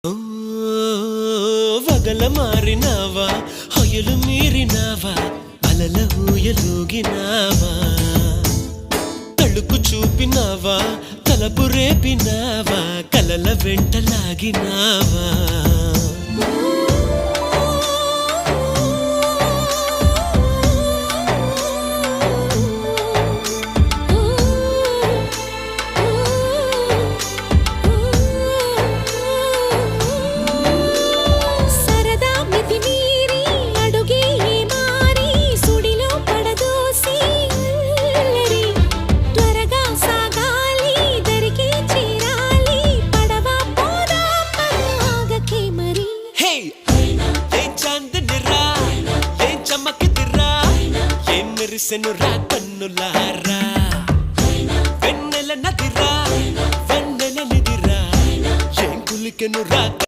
ఓ వగల మారినావా హొయలు మీరినావా అలల ఊయలూగినావా తళుకు చూపినావా తలపు రేపినావా కలల వెంటలాగినావా మెరిసెను రా కన్నులా